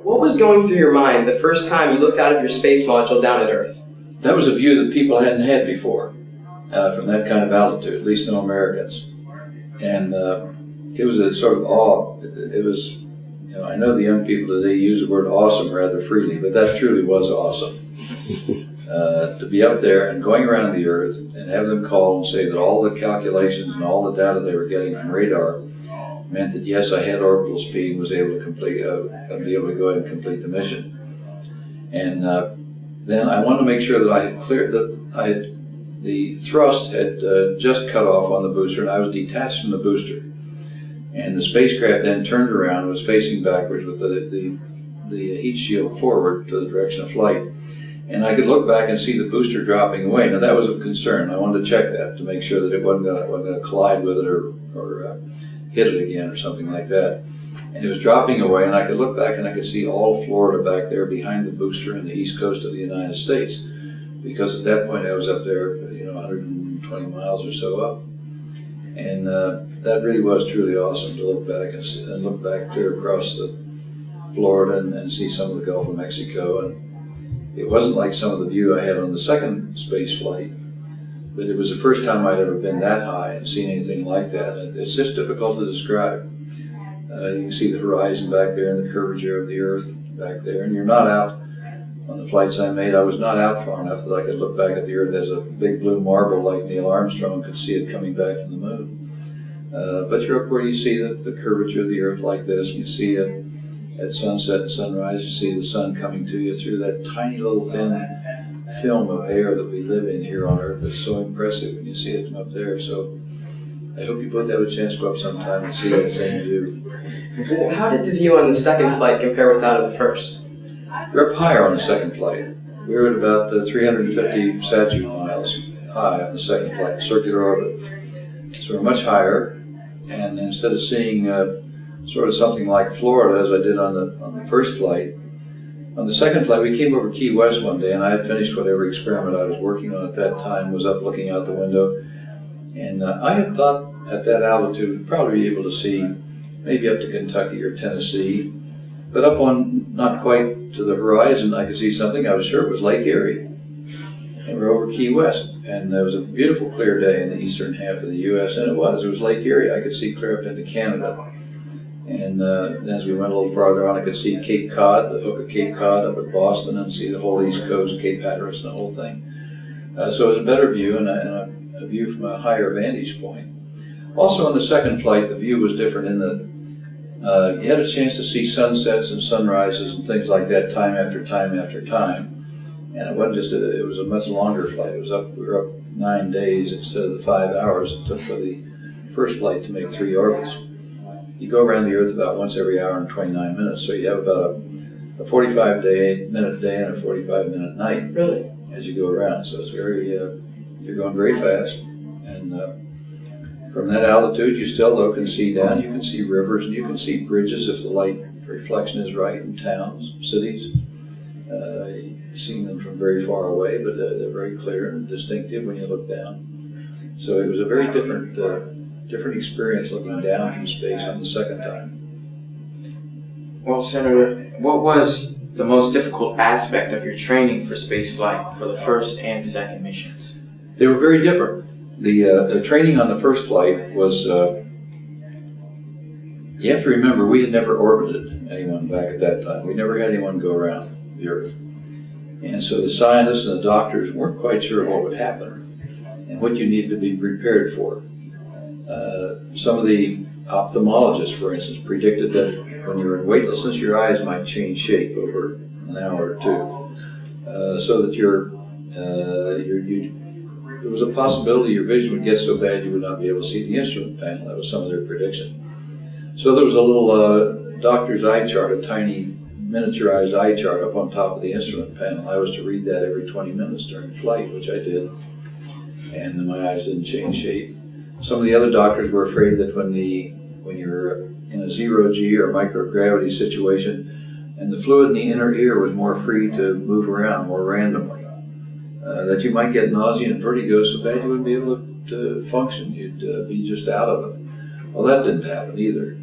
What was going through your mind the first time you looked out of your space module down at Earth? That was a view that people hadn't had before from that kind of altitude, at least no Americans. And it was a sort of awe. It was, I know the young people today use the word awesome rather freely, but that truly was awesome. To be up there and going around the Earth and have them call and say that all the calculations and all the data they were getting from radar meant that yes, I had orbital speed and was able to complete, be able to go ahead and complete the mission. And then I wanted to make sure that I had cleared the thrust had just cut off on the booster, and I was detached from the booster. And the spacecraft then turned around and was facing backwards with the heat shield forward to the direction of flight. And I could look back and see the booster dropping away. Now that was of concern. I wanted to check that to make sure that it wasn't going to collide with it or hit it again or something like that. And it was dropping away, and I could look back and I could see all of Florida back there behind the booster in the east coast of the United States. Because at that point I was up there, 120 miles or so up. And that really was truly awesome to look back and look back clear across Florida and see some of the Gulf of Mexico. And it wasn't like some of the view I had on the second space flight, but it was the first time I'd ever been that high and seen anything like that. And it's just difficult to describe. You can see the horizon back there and the curvature of the Earth back there, and you're not out. On the flights I made, I was not out far enough that I could look back at the Earth as a big blue marble like Neil Armstrong could see it coming back from the moon. But you're up where you see the curvature of the Earth like this, and you see it at sunset and sunrise. You see the sun coming to you through that tiny little thin film of air that we live in here on Earth. It's so impressive when you see it from up there. So I hope you both have a chance to go up sometime and see that same view. Well, how did the view on the second flight compare with that of the first? We're up higher on the second flight. We were at about 350 statute miles high on the second flight, circular orbit. So we're much higher, and instead of seeing sort of something like Florida as I did on the first flight, on the second flight we came over Key West one day, and I had finished whatever experiment I was working on at that time, was up looking out the window, and I had thought at that altitude we'd probably be able to see maybe up to Kentucky or Tennessee, but up on not quite to the horizon I could see something. I was sure it was Lake Erie. And we're over Key West, and there was a beautiful clear day in the eastern half of the U.S., and it was Lake Erie. I could see clear up into Canada. And as we went a little farther on, I could see Cape Cod, the hook of Cape Cod up at Boston, and see the whole east coast, Cape Hatteras, and the whole thing. So it was a better view and a view from a higher vantage point. Also on the second flight, the view was different in that you had a chance to see sunsets and sunrises and things like that time after time after time. And it wasn't just it was a much longer flight. We were up 9 days instead of the 5 hours it took for the first flight to make 3 orbits. You go around the Earth about once every hour and 29 minutes, so you have about a 45-minute day and a 45-minute night. Really? As you go around. So it's very, you're going very fast. And from that altitude, you still though can see down. You can see rivers and you can see bridges if the light reflection is right in towns, cities. You've seen them from very far away, but they're very clear and distinctive when you look down. So it was a very different experience looking down from space on the second time. Well, Senator, what was the most difficult aspect of your training for spaceflight for the first and second missions? They were very different. The training on the first flight was, you have to remember, we had never orbited anyone back at that time. We never had anyone go around the Earth. And so the scientists and the doctors weren't quite sure what would happen and what you needed to be prepared for. Some of the ophthalmologists, for instance, predicted that when you were in weightlessness, your eyes might change shape over an hour or two, so that there was a possibility your vision would get so bad you would not be able to see the instrument panel. That was some of their prediction. So there was a little doctor's eye chart, a tiny miniaturized eye chart up on top of the instrument panel. I was to read that every 20 minutes during flight, which I did, and my eyes didn't change shape. Some of the other doctors were afraid that when you're in a zero-G or microgravity situation and the fluid in the inner ear was more free to move around more randomly, that you might get nausea and vertigo so bad you wouldn't be able to function. You'd be just out of it. Well, that didn't happen either.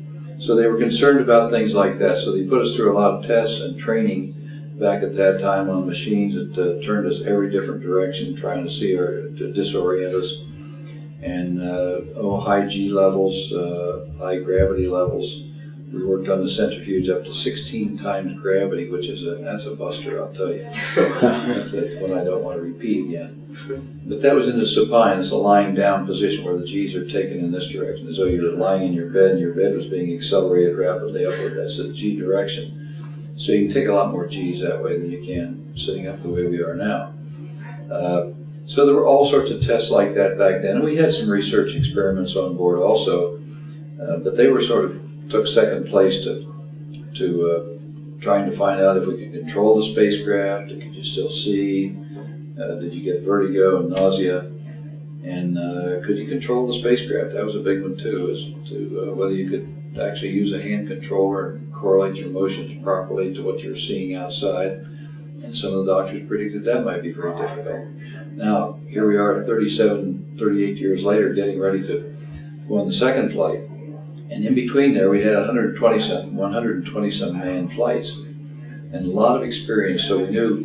So they were concerned about things like that. So they put us through a lot of tests and training back at that time on machines that turned us every different direction, trying to see or to disorient us. And high G levels, high gravity levels. We worked on the centrifuge up to 16 times gravity, which is that's a buster, I'll tell you. That's one I don't want to repeat again. But that was in the supine. It's a lying down position where the G's are taken in this direction, as though you're lying in your bed and your bed was being accelerated rapidly upward. That's the G direction. So you can take a lot more G's that way than you can sitting up the way we are now. So there were all sorts of tests like that back then. We had some research experiments on board also, but they were sort of took second place to trying to find out if we could control the spacecraft. Could you still see? Did you get vertigo and nausea? And could you control the spacecraft? That was a big one too, as to whether you could actually use a hand controller and correlate your motions properly to what you're seeing outside. And some of the doctors predicted that might be very difficult. Now, here we are 37, 38 years later, getting ready to go on the second flight. And in between there, we had 120-some manned flights and a lot of experience. So we knew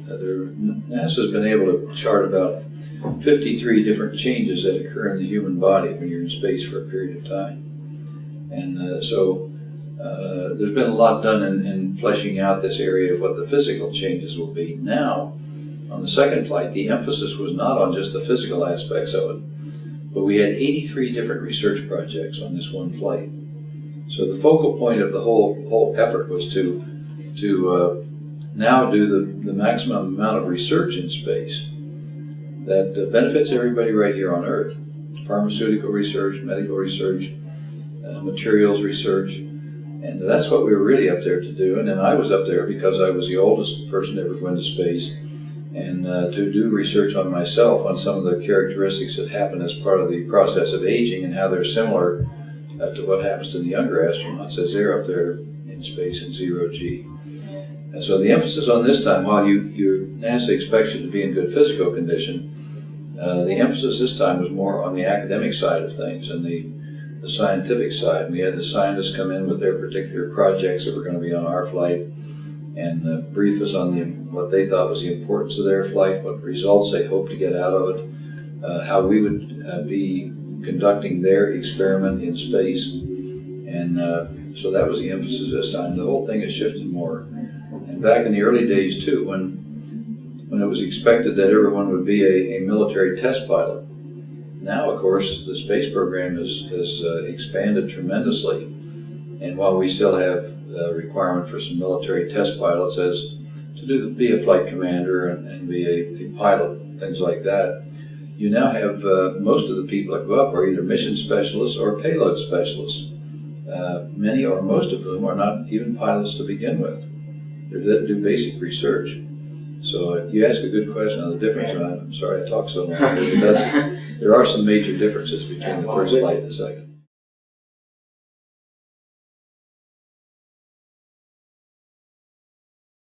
NASA's been able to chart about 53 different changes that occur in the human body when you're in space for a period of time. And so there's been a lot done in fleshing out this area of what the physical changes will be. Now, on the second flight, the emphasis was not on just the physical aspects of it, but we had 83 different research projects on this one flight. So the focal point of the whole effort was to now do the maximum amount of research in space that benefits everybody right here on Earth. Pharmaceutical research, medical research, materials research, and that's what we were really up there to do. And then I was up there because I was the oldest person to ever go into space, and to do research on myself on some of the characteristics that happen as part of the process of aging and how they're similar to what happens to the younger astronauts as they're up there in space in zero G. And so the emphasis on this time, while NASA expects you to be in good physical condition, the emphasis this time was more on the academic side of things and the scientific side. We had the scientists come in with their particular projects that were going to be on our flight and brief us on what they thought was the importance of their flight, what results they hoped to get out of it, how we would be conducting their experiment in space. And so that was the emphasis this time. The whole thing has shifted more. And back in the early days too, when it was expected that everyone would be a military test pilot, now of course the space program has expanded tremendously. And while we still have a requirement for some military test pilots as to be a flight commander and be a pilot, things like that, you now have most of the people that go up are either mission specialists or payload specialists. Many or most of whom are not even pilots to begin with. They do basic research. So you ask a good question on the difference, and I'm sorry I talk so long, but there are some major differences between the first flight and the second.